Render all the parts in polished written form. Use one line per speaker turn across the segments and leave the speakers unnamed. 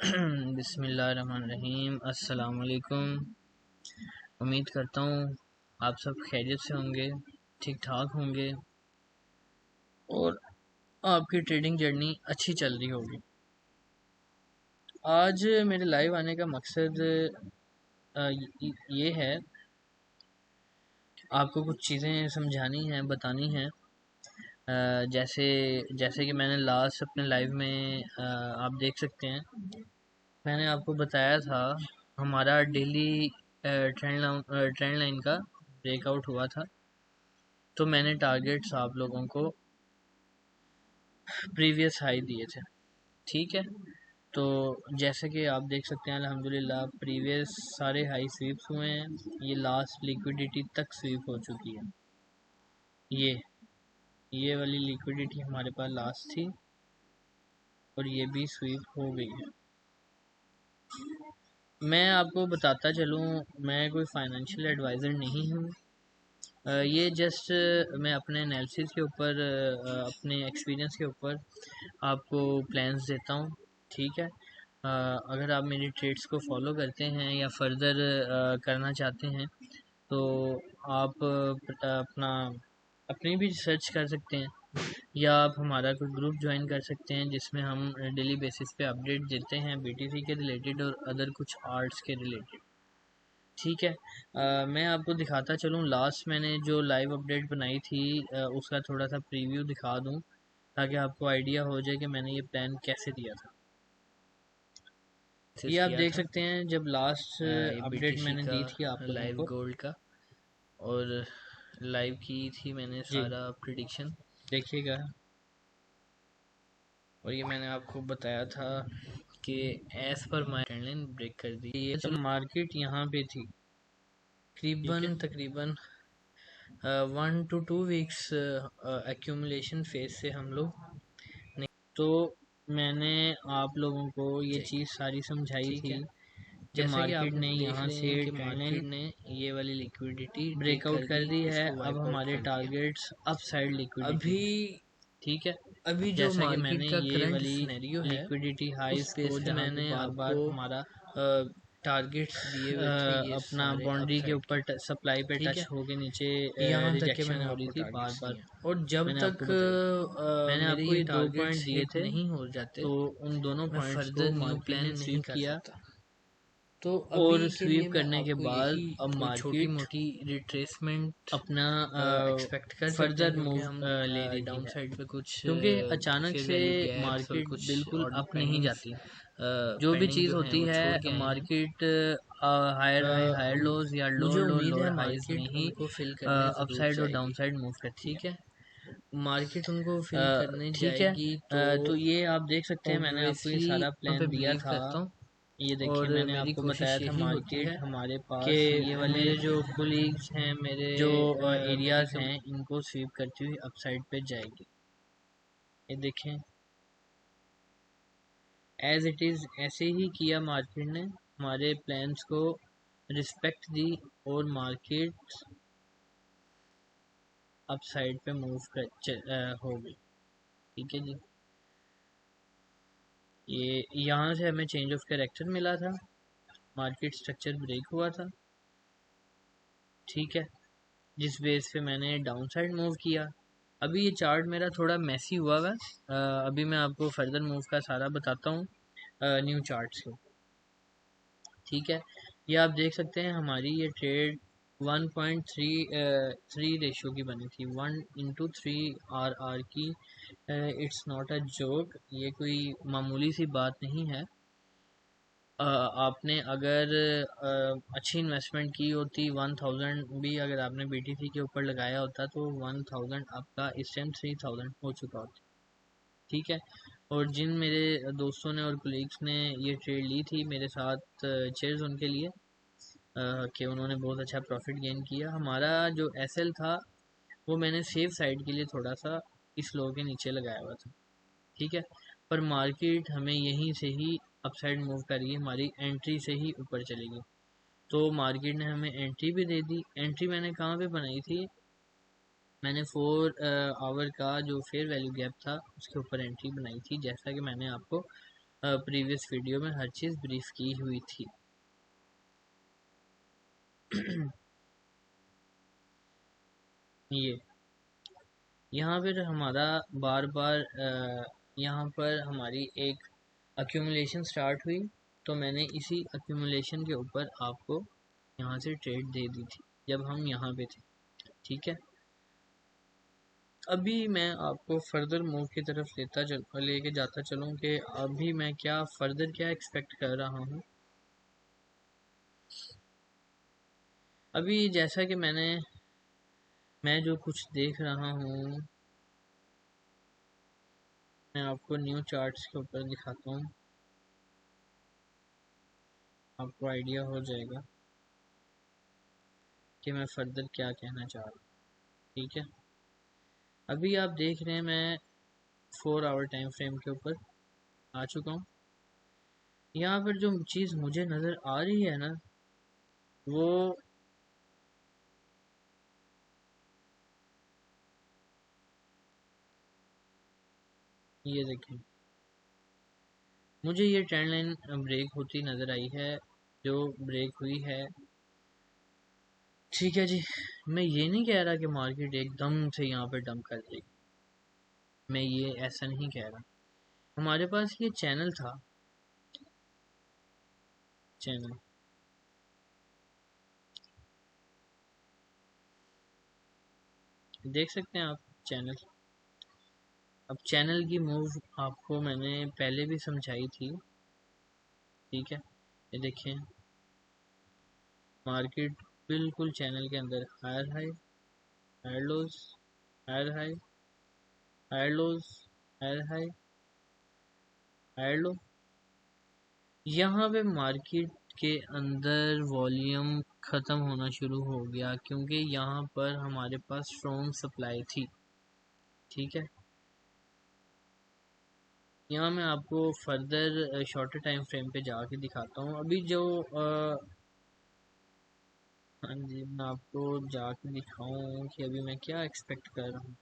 बिस्मिल्लाहिर्रहमानिर्रहीम। अस्सलाम वालेकुम। उम्मीद करता हूँ आप सब खैरियत से होंगे, ठीक ठाक होंगे और आपकी ट्रेडिंग जर्नी अच्छी चल रही होगी। आज मेरे लाइव आने का मकसद ये है, आपको कुछ चीज़ें समझानी हैं, बतानी हैं। जैसे जैसे कि मैंने लास्ट अपने लाइव में आप देख सकते हैं, मैंने आपको बताया था हमारा डेली ट्रेंड लाइन का ब्रेकआउट हुआ था। तो मैंने टारगेट्स आप लोगों को प्रीवियस हाई दिए थे, ठीक है। तो जैसे कि आप देख सकते हैं अल्हम्दुलिल्लाह प्रीवियस सारे हाई स्वीप्स हुए हैं। ये लास्ट लिक्विडिटी तक स्वीप हो चुकी है। ये वाली लिक्विडिटी हमारे पास लास्ट थी और ये भी स्वीप हो गई है। मैं आपको बताता चलूँ, मैं कोई फाइनेंशियल एडवाइज़र नहीं हूँ। ये जस्ट मैं अपने एनालिसिस के ऊपर, अपने एक्सपीरियंस के ऊपर आपको प्लान्स देता हूँ, ठीक है। अगर आप मेरी ट्रेड्स को फॉलो करते हैं या फर्दर करना चाहते हैं तो आप अपनी भी रिसर्च कर सकते हैं, या आप हमारा कोई ग्रुप ज्वाइन कर सकते हैं जिसमें हम डेली बेसिस पे अपडेट देते हैं बीटीसी के रिलेटेड और अदर कुछ आर्ट्स के रिलेटेड, ठीक है। मैं आपको दिखाता चलूँ, लास्ट मैंने जो लाइव अपडेट बनाई थी उसका थोड़ा सा प्रीव्यू दिखा दूँ ताकि आपको आइडिया हो जाए कि मैंने ये प्लान कैसे दिया था। ये आप देख सकते हैं जब लास्ट अपडेट मैंने दी थी आप लोगों
लाइव
को,
गोल्ड का, और लाइव की थी मैंने
जी
सारा प्रिडिक्शन,
देखिएगा।
और ये मैंने आपको बताया था कि एज पर माई ट्रेंड लाइन ब्रेक कर दी। ये
जब मार्केट यहाँ पे थी
तकरीबन 1 to 2 वीक्स एक्यूमुलेशन फेज से हम लोग,
तो मैंने आप लोगों को ये चीज़ सारी समझाई
ठीक
थी
है।
कि
जैसा कि
मार्केट
आप
ने
देख
यहाँ
रहे
से
हैं कि
ट्रेंड लाइन
मार्केट ने ये वाली लिक्विडिटी ब्रेक
ब्रेकआउट
कर
कर
दी,
दी है।
इसको
अब
वाइप आउट
हमारे
कर दिया।
टारगेट्स अप साइड लिक्विडिटी
अभी
हैं, ठीक है।
अभी जो
जैसा कि
मार्केट
मैंने
का
ये
करंट
वाली
सिनेरियो है,
लिक्विडिटी
उस
हाइस
बेस
को
पे
जहाँ पे
मैंने
बार बार
आपको
हमारा
टारगेट्स दिए हुए थे ये
अपना
सारे
बाउंड्री के
अपसाइड के,
ऊपर सप्लाई पे
ठीक
टच
है।
होके नीचे
यहाँ तक के
रिजेक्शन
मैंने
हो रही
आपको
थी बार
टारगेट्स
बार,
दिए, और जब
मैंने आपको
तक
बताई थी। मैंने
मेरे
आपको
ये
ये 2 पॉइंट
टारगेट्स
दिए
हिट
थे,
नहीं हो जाते,
तो उन दोनों
मैं
पॉइंट्स को
फर्दर न्यू
मार्केट
प्लान
ने
नहीं
स्वीप
कर
किया।
सकता। तो
और
अभी के लिए
स्वीप
मैं
करने के
आपको
बाद
यही
अब
कोई छोटी
मार्केट
मोटी रिट्रेसमेंट
अपना
एक्सपेक्ट कर सकते हैं,
फर्दर
क्योंकि
मूव
हम
ले रही
डाउन
है,
साइड पे कुछ
क्योंकि अचानक
फेयर
से
वैल्यू गैप्स और
मार्केट
कुछ
बिल्कुल
और
अप नहीं
पेंडिंग्स
जाती। जो भी
पेंडिंग
चीज़
जो हैं
होती
वो
है
छोड़ के आए हैं।
Market higher high higher lows या
मुझे
लोअर लो
उम्मीद है
लोअर हाइज में
मार्केट
ही
उनको फिल करने ज़रूर
अपसाइड और
जाएगी,
डाउनसाइड मूव करती है,
ठीक है। मार्केट उनको फिल करने
ठीक है।
जाएगी तो
तो ये आप देख सकते हैं मैंने आपको ये
ऑब्वियसली
सारा
मैं पे
प्लान दिया
बिलीव
था।
करता हूँ,
ये देखिए
और
मैंने
मेरी
आपको बताया
कोशिश
था
यही होती
मार्केट
है
हमारे
कि
पास ये वाले
मेरे जो कोलीग्स हैं,
जो
मेरी
एरियाज हैं इनको स्वीप करती हुई अपसाइड पे जाएगी। ये देखें एज इट इज़ ऐसे ही किया मार्केट ने, हमारे प्लान्स को रिस्पेक्ट दी और मार्केट अपसाइड पे मूव हो गई, ठीक है जी। ये यहाँ से हमें चेंज ऑफ कैरेक्टर मिला था, मार्केट स्ट्रक्चर ब्रेक हुआ था, ठीक है, जिस बेस पे मैंने डाउन साइड मूव किया। अभी ये चार्ट मेरा थोड़ा मैसी हुआ है, अभी मैं आपको फर्दर मूव का सारा बताता हूँ न्यू चार्ट्स को, ठीक है। ये आप देख सकते हैं हमारी ये ट्रेड 1.3 रेशियो की बनी थी, 1:3 आर की। इट्स नॉट अ जोक, ये कोई मामूली सी बात नहीं है। आपने अगर अच्छी इन्वेस्टमेंट की होती, 1000 भी अगर आपने बीटीसी के ऊपर लगाया होता तो 1000 आपका इस टाइम 3000 हो चुका होता, ठीक है। और जिन मेरे दोस्तों ने और कोलीग्स ने ये ट्रेड ली थी मेरे साथ, चेयर्स उनके लिए कि उन्होंने बहुत अच्छा प्रॉफिट गेन किया। हमारा जो एसएल था वो मैंने सेफ साइड के लिए थोड़ा सा इस लो के नीचे लगाया हुआ था, ठीक है। पर मार्केट हमें यहीं से ही अपसाइड मूव करी, हमारी एंट्री से ही ऊपर चलेगी। तो मार्केट ने हमें एंट्री भी दे दी। एंट्री मैंने कहाँ पे बनाई थी, मैंने 4 आवर का जो फेयर वैल्यू गैप था उसके ऊपर एंट्री बनाई थी, जैसा कि मैंने आपको
प्रीवियस वीडियो में हर चीज़ ब्रीफ की हुई थी। ये यहाँ पर हमारा बार बार यहाँ पर हमारी एक एक्यूमुलेशन स्टार्ट हुई, तो मैंने इसी एक्यूमुलेशन के ऊपर आपको यहाँ से ट्रेड दे दी थी जब हम यहाँ पे थे। ठीक है, अभी मैं आपको फर्दर मूव की तरफ लेके जाता चलूँ कि अभी मैं क्या फर्दर क्या एक्सपेक्ट कर रहा हूँ। अभी जैसा कि मैं जो कुछ देख रहा हूँ, मैं आपको न्यू चार्ट्स के ऊपर दिखाता हूँ, आपको आइडिया हो जाएगा कि मैं फर्दर क्या कहना चाह रहा हूँ। ठीक है, अभी आप देख रहे हैं मैं 4 आवर टाइम फ्रेम के ऊपर आ चुका हूँ। यहाँ पर जो चीज़ मुझे नज़र आ रही है ना, वो ये देखें, मुझे ये ट्रेंड लाइन ब्रेक होती नज़र आई है, जो ब्रेक हुई है। ठीक है जी, मैं ये नहीं कह रहा कि मार्केट एकदम से यहाँ पे डंप कर देगी, मैं ये ऐसा नहीं कह रहा। हमारे पास ये चैनल था, चैनल देख सकते हैं आप, चैनल। अब चैनल की मूव आपको मैंने पहले भी समझाई थी। ठीक है, ये देखें, मार्केट बिल्कुल चैनल के अंदर higher high, higher lows, higher high, higher lows, higher high, higher low. यहाँ पे मार्केट के अंदर वॉल्यूम ख़त्म होना शुरू हो गया क्योंकि यहाँ पर हमारे पास स्ट्रॉन्ग सप्लाई थी। ठीक है, यहाँ मैं आपको फर्दर शॉर्टर टाइम फ्रेम पे जाके दिखाता हूँ। अभी जो हाँ जी, मैं आपको जाके दिखाऊँ कि अभी मैं क्या एक्सपेक्ट कर रहा हूँ।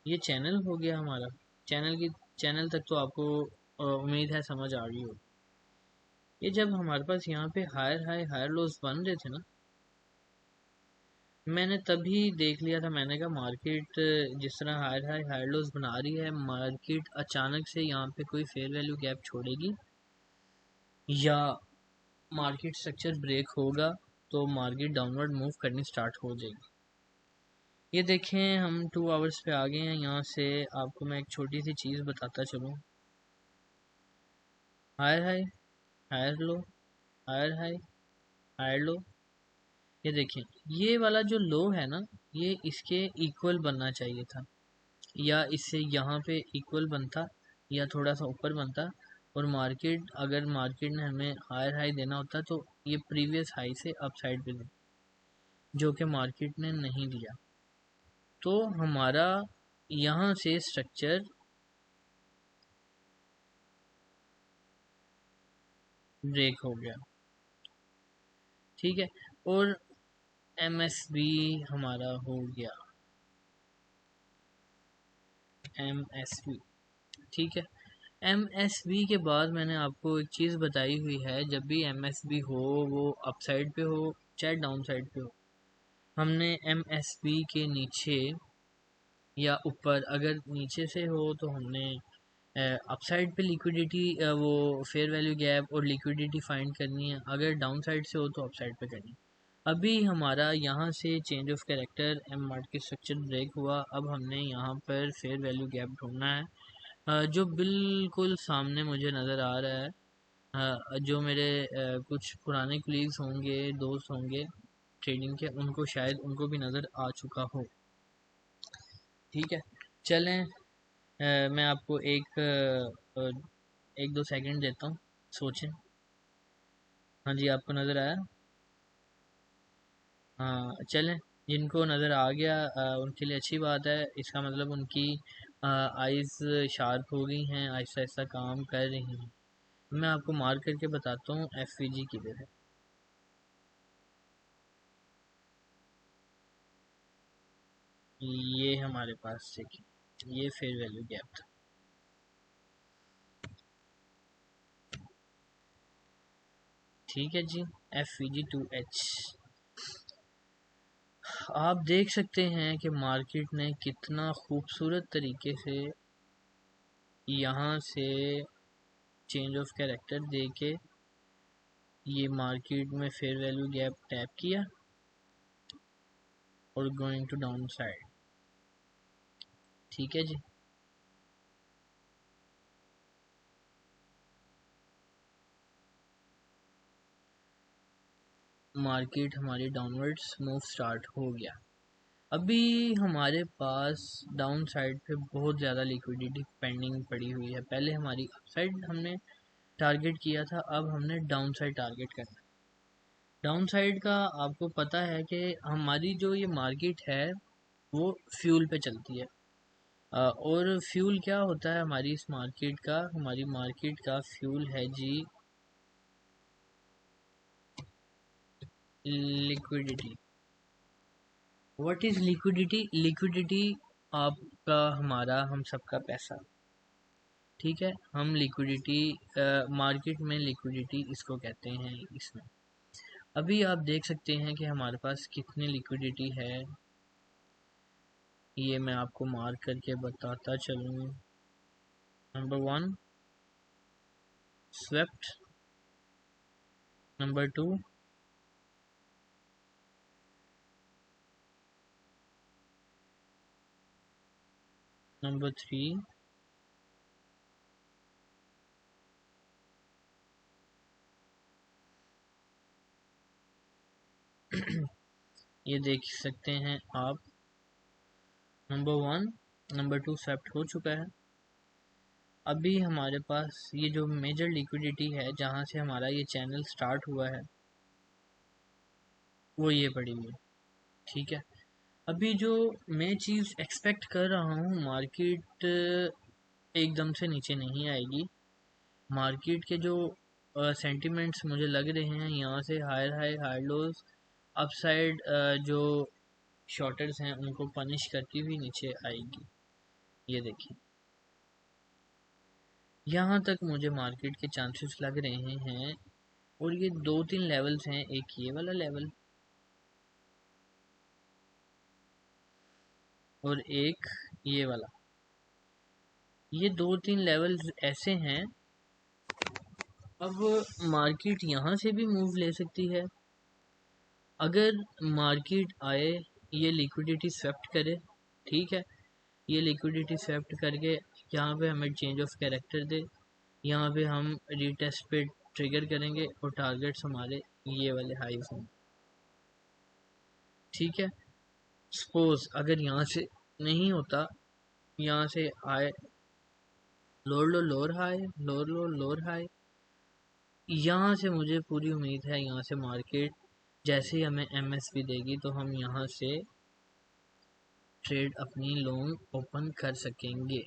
ये चैनल हो गया हमारा, चैनल तक तो आपको उम्मीद है समझ आ रही हो। ये जब हमारे पास यहाँ पे हायर हाई हायर लोज बन रहे थे ना, मैंने तभी देख लिया था, मैंने कहा मार्केट जिस तरह हायर हाई हायर लोज बना रही है, मार्केट अचानक से यहाँ पे कोई फेयर वैल्यू गैप छोड़ेगी या मार्केट स्ट्रक्चर ब्रेक होगा तो मार्केट डाउनवर्ड मूव करनी स्टार्ट हो जाएगी। ये देखें, हम 2 आवर्स पे आ गए हैं। यहाँ से आपको मैं एक छोटी सी चीज़ बताता चलूँ, higher high higher low, higher high higher low. ये देखें, ये वाला जो लो है ना, ये इसके इक्वल बनना चाहिए था, या इससे यहाँ पे इक्वल बनता या थोड़ा सा ऊपर बनता। और मार्केट ने हमें हायर हाई देना होता तो ये प्रीवियस हाई से अपसाइड पे दे, जो कि मार्केट ने नहीं दिया, तो हमारा यहाँ से स्ट्रक्चर ब्रेक हो गया। ठीक है, और एमएसबी हमारा हो गया, एमएसबी। ठीक है, एमएसबी के बाद मैंने आपको एक चीज़ बताई हुई है, जब भी एमएसबी हो वो अपसाइड पे हो चाहे डाउन साइड पे हो, हमने एमएसबी के नीचे या ऊपर, अगर नीचे से हो तो हमने अपसाइड पे लिक्विडिटी, वो फेयर वैल्यू गैप और लिक्विडिटी फाइंड करनी है, अगर डाउन साइड से हो तो अपसाइड पे करनी है। अभी हमारा यहाँ से change of character M market structure break हुआ, अब हमने यहाँ पर फेयर वैल्यू गैप ढूंढना है, जो बिल्कुल सामने मुझे नज़र आ रहा है। जो मेरे कुछ पुराने कुलीग्स होंगे, दोस्त होंगे ट्रेडिंग के, उनको शायद उनको भी नज़र आ चुका हो। ठीक है, चलें, मैं आपको एक दो सेकंड देता हूँ, सोचें। हाँ जी, आपको नज़र आया? हाँ, चलें, जिनको नज़र आ गया उनके लिए अच्छी बात है, इसका मतलब उनकी आइज़ शार्प हो गई हैं, आहिस्ता आहिस्ता काम कर रही हैं। मैं आपको मार्क करके बताता हूँ एफवीजी किधर है। ये हमारे पास देखिए,
ये फेयर वैल्यू गैप था। ठीक है जी, FVG2H। आप देख सकते हैं कि मार्केट ने कितना खूबसूरत तरीके से यहाँ से चेंज ऑफ कैरेक्टर दे के ये मार्केट में फेयर वैल्यू गैप टैप किया और गोइंग टू डाउन साइड। ठीक है जी, मार्केट हमारी डाउनवर्ड्स मूव स्टार्ट हो गया। अभी हमारे पास डाउन साइड पे बहुत ज़्यादा लिक्विडिटी पेंडिंग पड़ी हुई है। पहले हमारी अप साइड हमने टारगेट किया था, अब हमने डाउन साइड टारगेट करना है। डाउन साइड का आपको पता है कि हमारी जो ये मार्केट है वो फ्यूल पे चलती है। और फ्यूल क्या होता है हमारी इस मार्केट का? हमारी मार्केट का फ्यूल है जी liquidity. What is liquidity? Liquidity आपका, हमारा, हम सबका पैसा। ठीक है, हम लिक्विडिटी, मार्केट में लिक्विडिटी इसको कहते हैं इसमें। अभी आप देख सकते हैं कि हमारे पास कितनी लिक्विडिटी है, ये मैं आपको मार्क करके बताता चलूँ। नंबर 1 स्वेप्ट, नंबर 2 नंबर 3 ये देख सकते हैं आप, नंबर 1 नंबर 2 स्वेप्ट हो चुका है। अभी हमारे पास ये जो मेजर लिक्विडिटी है जहाँ से हमारा ये चैनल स्टार्ट हुआ है वो ये पड़ी हुई है। ठीक है, अभी जो मैं चीज़ एक्सपेक्ट कर रहा हूँ, मार्केट एकदम से नीचे नहीं आएगी। मार्केट के जो सेंटिमेंट्स मुझे लग रहे हैं, यहाँ से हायर हाई हाई लोज अपसाइड जो शॉर्टर्स हैं उनको पनिश करती हुई नीचे आएगी। ये देखिए, यहाँ तक मुझे मार्केट के चांसेस लग रहे हैं। और ये 2-3 लेवल्स हैं, एक ये वाला लेवल और एक ये वाला। ये 2-3 लेवल्स ऐसे हैं। अब मार्केट यहाँ से भी मूव ले सकती है। अगर मार्केट आए, ये लिक्विडिटी स्वेप्ट करे, ठीक है, ये लिक्विडिटी स्वेप्ट करके यहाँ पे हमें चेंज ऑफ कैरेक्टर दे, यहाँ पे हम रीटेस्ट पे ट्रिगर करेंगे और टारगेट्स हमारे ये वाले हाईज हैं। ठीक है, सपोज अगर यहाँ से नहीं होता, यहाँ से आए, लोअर लो लोअर हाई, लोअर लो लोअर हाई, यहाँ से मुझे पूरी उम्मीद है यहाँ से मार्केट जैसे ही हमें MSP देगी तो हम यहाँ से ट्रेड अपनी लॉन्ग ओपन कर सकेंगे।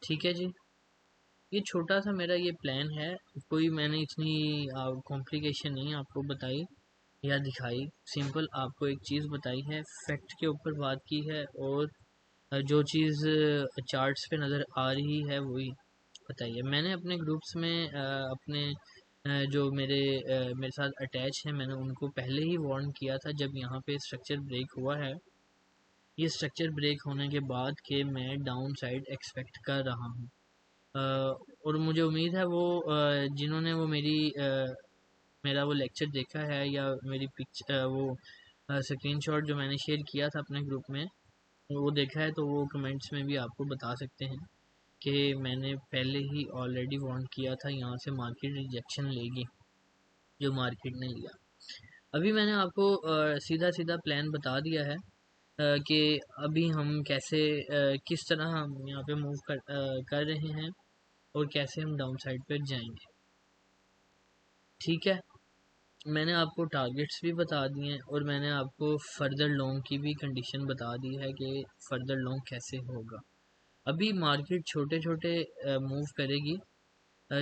ठीक है जी, ये छोटा सा मेरा ये प्लान है, कोई मैंने इतनी कॉम्प्लिकेशन नहीं आपको बताई या दिखाई। सिंपल आपको एक चीज़ बताई है, फैक्ट के ऊपर बात की है और जो चीज़ चार्ट्स पे नज़र आ रही है वही बताइए। मैंने अपने ग्रुप्स में अपने जो मेरे साथ अटैच हैं, मैंने उनको पहले ही वार्न किया था जब यहाँ पे स्ट्रक्चर ब्रेक हुआ है। ये स्ट्रक्चर ब्रेक होने के बाद के मैं डाउन साइड एक्सपेक्ट कर रहा हूँ। और मुझे उम्मीद है वो जिन्होंने वो मेरा वो लेक्चर देखा है या मेरी वो स्क्रीनशॉट जो मैंने शेयर किया था अपने ग्रुप में वो देखा है, तो वो कमेंट्स में भी आपको बता सकते हैं कि मैंने पहले ही ऑलरेडी वार्न किया था यहाँ से मार्केट रिजेक्शन लेगी, जो मार्केट ने लिया। अभी मैंने आपको सीधा सीधा प्लान बता दिया है कि अभी हम कैसे किस तरह हम यहाँ पे मूव कर रहे हैं और कैसे हम डाउन साइड पर जाएंगे। ठीक है, मैंने आपको टारगेट्स भी बता दिए हैं और मैंने आपको फर्दर लॉन्ग की भी कंडीशन बता दी है कि फर्दर लॉन्ग कैसे होगा। अभी मार्केट छोटे छोटे मूव करेगी,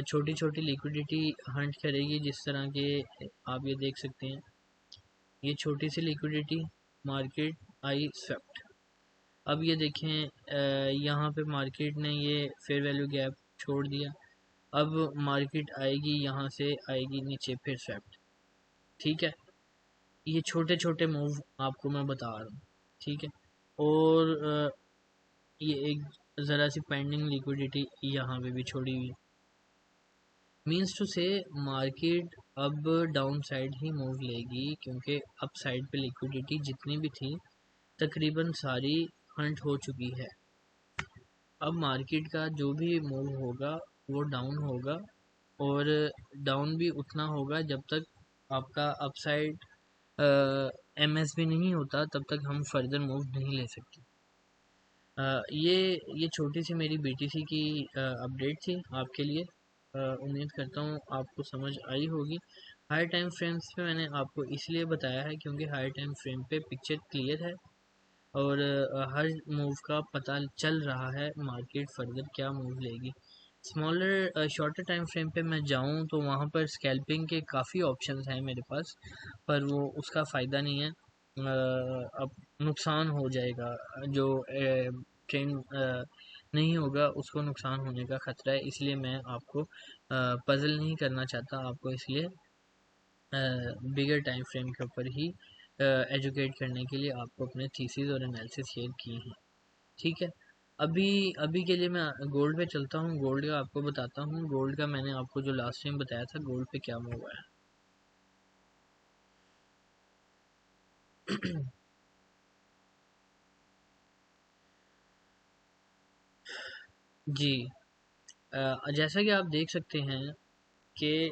छोटी छोटी लिक्विडिटी हंट करेगी, जिस तरह के आप ये देख सकते हैं। ये छोटी सी लिक्विडिटी मार्केट आई स्वेप्ट,
अब ये देखें यहाँ पे मार्केट ने ये फेयर वैल्यू गैप छोड़ दिया। अब मार्केट आएगी, यहाँ से आएगी नीचे फिर स्वेप्ट। ठीक है, ये छोटे छोटे मूव आपको मैं बता रहा हूँ। ठीक है, और ये एक ज़रा सी पेंडिंग लिक्विडिटी यहाँ पे भी छोड़ी हुई। मीन्स टू से मार्केट अब डाउन साइड ही मूव लेगी, क्योंकि अप साइड पे लिक्विडिटी जितनी भी थी तकरीबन सारी हंट हो चुकी है। अब मार्केट का जो भी मूव होगा वो डाउन होगा, और डाउन भी उतना होगा जब तक आपका अपसाइड एमएसबी नहीं होता, तब तक हम फर्दर मूव नहीं ले सकते। ये छोटी सी मेरी बीटीसी की अपडेट थी आपके लिए। उम्मीद करता हूँ आपको समझ आई होगी। हाई टाइम फ्रेम्स पे मैंने आपको इसलिए बताया है क्योंकि हाई टाइम फ्रेम पे पिक्चर क्लियर है, और हर मूव का पता चल रहा है मार्केट फर्दर क्या मूव लेगी। स्मॉलर शॉर्टर टाइम फ्रेम पे मैं जाऊं तो वहाँ पर स्कैल्पिंग के काफ़ी ऑप्शंस हैं मेरे पास, पर वो उसका फ़ायदा नहीं है। अब नुकसान हो जाएगा, जो ट्रेंड नहीं होगा उसको नुकसान होने का ख़तरा है, इसलिए मैं आपको पजल नहीं करना चाहता आपको, इसलिए बिगर टाइम फ्रेम के ऊपर ही एजुकेट करने के लिए आपको अपने थीसिस और एनालिसिस शेयर किए हैं। ठीक है, अभी अभी के लिए मैं गोल्ड पे चलता हूँ। गोल्ड का आपको बताता हूँ। गोल्ड का मैंने आपको जो लास्ट टाइम बताया था गोल्ड पे क्या मूव है। जी, जैसा कि आप देख सकते हैं कि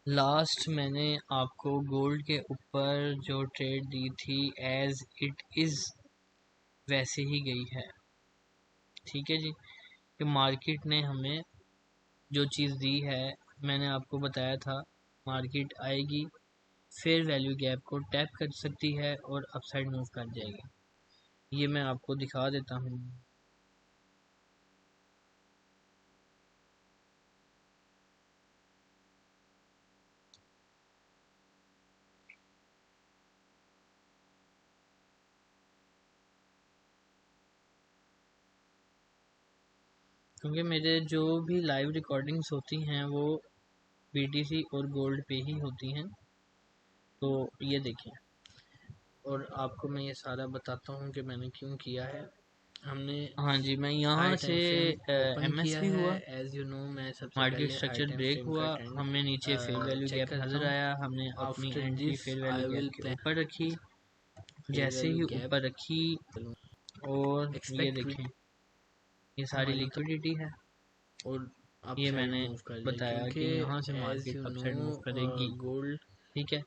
लास्ट मैंने आपको गोल्ड के ऊपर जो ट्रेड दी थी एज इट इज़ वैसे ही गई है। ठीक है जी, कि मार्केट ने हमें जो चीज़ दी है, मैंने आपको बताया था मार्केट आएगी, फेयर वैल्यू गैप को टैप कर सकती है और अपसाइड मूव कर जाएगी। ये मैं आपको दिखा देता हूँ। क्योंकि मेरे जो भी लाइव रिकॉर्डिंग्स होती हैं वो बीटीसी और गोल्ड पे ही होती हैं, तो ये देखें, और आपको मैं ये सारा बताता हूँ कि मैंने क्यों किया है। हमने, हाँ जी, मैं यहाँ
हाई
से
टाइम फ्रेम ओपन किया
एमएसपी
है।
हुआ,
एज यू नो मैं सबसे
मार्केट
पहले high
structure
time
break
frame का
हुआ,
ट्रेंड
हमें नीचे फेयर वैल्यू
चेक
गैप
करता
नज़र
हूँ।
आया, हमने अपनी
after
entry
this
fair
I
value gap
will
के ऊपर रखी।
फेयर
जैसे
वैल्यू
ही
गैप
ऊपर रखी, और ये
एक्सपेक्ट
देखें, ये सारी
हमारी तो
लिक्विडिटी है,
और अप
ये
साइड
मैंने
मूव कर जाए,
बताया
क्योंकि
कि यहाँ से
as
market
you know
upside move करेगी।
गोल्ड
ठीक है,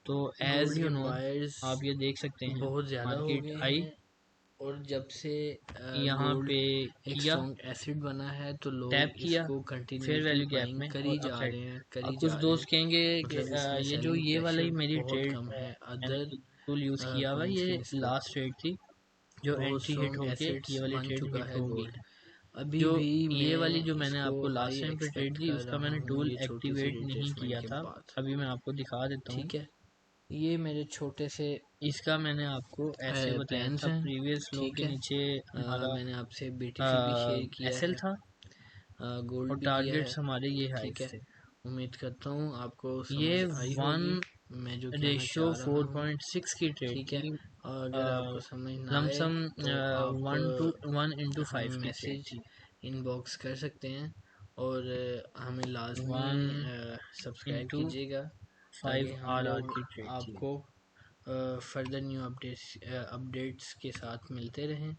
तो एज
गोल्ड
यू
के
नो
बायर्स
आप ये देख सकते हैं
बहुत ज़्यादा हो
मार्केट
गए
आई,
हैं, और जब से
यहाँ
गोल्ड
पे
एक
किया,
स्ट्रॉन्ग एसिड बना है तो
टैप
लोग
किया
इसको
fair
continuously
value gap
buying
में
करी
और
जा
अपसाइड।
रहे हैं
अब
करी
कुछ
जा रहे हैं।
दोस्त कहेंगे कि
मतलब इसमें
ये जो
सेलिंग
ये वाला ही
प्रेशर
मेरी
बहुत
ट्रेड
कम है
मैंने
अदर
जो टूल यूज़ किया हुआ,
कॉइन्स की
ये
निस्बत।
लास्ट ट्रेड थी जो
बहुत
एंट्री हिट
स्ट्रॉन्ग
होके
एसिड्स
ये वाली
बन
ट्रेड
चुका
हिट
है
हो गई
गोल्ड।
है।
अभी
जो
भी
ये वाली
मैं
जो मैंने
इसको
आपको
हाई
लास्ट टाइम पे ट्रेड
एक्सपेक्ट
दी
कर
उसका
रहा
मैंने
हूँ
टूल
ये छोटी सी
एक्टिवेट नहीं
रिट्रेसमेंट
किया
के
था।
बाद।
अभी मैं आपको दिखा देता हूँ।
ठीक है, ये मेरे छोटे से
इसका मैंने आपको ऐसे बताया
प्लान्स
था,
हैं।
प्रीवियस लो
ठीक
के
है,
नीचे हमारा
मैंने आपसे बीटीसी भी शेयर किया
एसएल
है,
था
गोल्ड
और
भी किया है।
टारगेट्स हमारे ये
ठीक
हाइस
है,
थे।
उम्मीद करता हूँ आपको
ये
समझ आई
वन
होगी मैं जो कहना
रेशो
चाह रहा हूँ।
4.6 की ट्रेड
ठीक है,
थी।
और अगर आपको समझ ना आए
लमसम
तो आप
1/5
हमें
की ट्रेड
मैसेज
थी।
इनबॉक्स कर सकते हैं, और हमें लाजमी
वन
सब्सक्राइब
इंटू
कीजिएगा,
फाइव
ताकि हम
आर
लोग
की ट्रेड थी।
आपको फर्दर न्यू अपडेट्स के साथ मिलते रहें,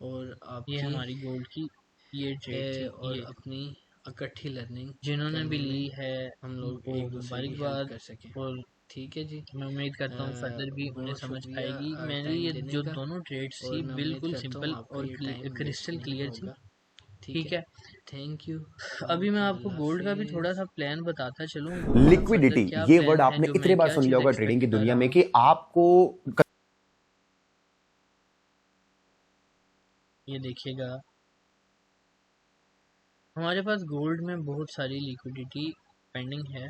और
ये
आपकी
हमारी गोल्ड की ये ट्रेड थी।
और
ये
अपनी इकट्ठी लर्निंग
जिन्होंने भी
करने में
ली है
हम लोग
वो
एक दूसरे की हेल्प
मुबारकबाद,
कर सकें।
और
ठीक है जी,
मैं उम्मीद करता हूँ फर्दर भी उन्हें
बहुत
समझ
शुक्रिया
आएगी। मेरी
टाइम
ये
देने
जो
का,
दोनों ट्रेड्स
और
थी
मैं उम्मीद
बिल्कुल
करता हूँ
सिंपल
आपका
और
ये टाइम वेस्ट
क्रिस्टल
नहीं
क्लियर थी।
होगा। ठीक
ठीक
है,
है,
थैंक यू,
अभी मैं
ओके,
आपको
अल्लाह
गोल्ड का भी थोड़ा
हाफिज़।
सा प्लान बताता चलूँ। गोल्ड का फर्दर
लिक्विडिटी,
क्या
ये वर्ड
प्लान है,
आपने
जो
इतने
मैं
बार
क्या
सुन लिया
चीज़
होगा ट्रेडिंग
एक्सपेक्ट
की
कर
दुनिया
रहा
में
हूँ।
कि आपको
ये देखिएगा, हमारे पास गोल्ड में बहुत सारी लिक्विडिटी पेंडिंग है।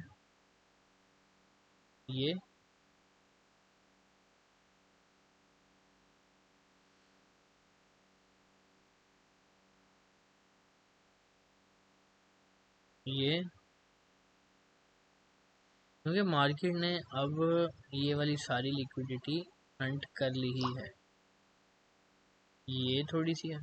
ये
ये, क्योंकि मार्केट ने अब ये वाली सारी लिक्विडिटी हंट कर ली ही है, ये थोड़ी सी है।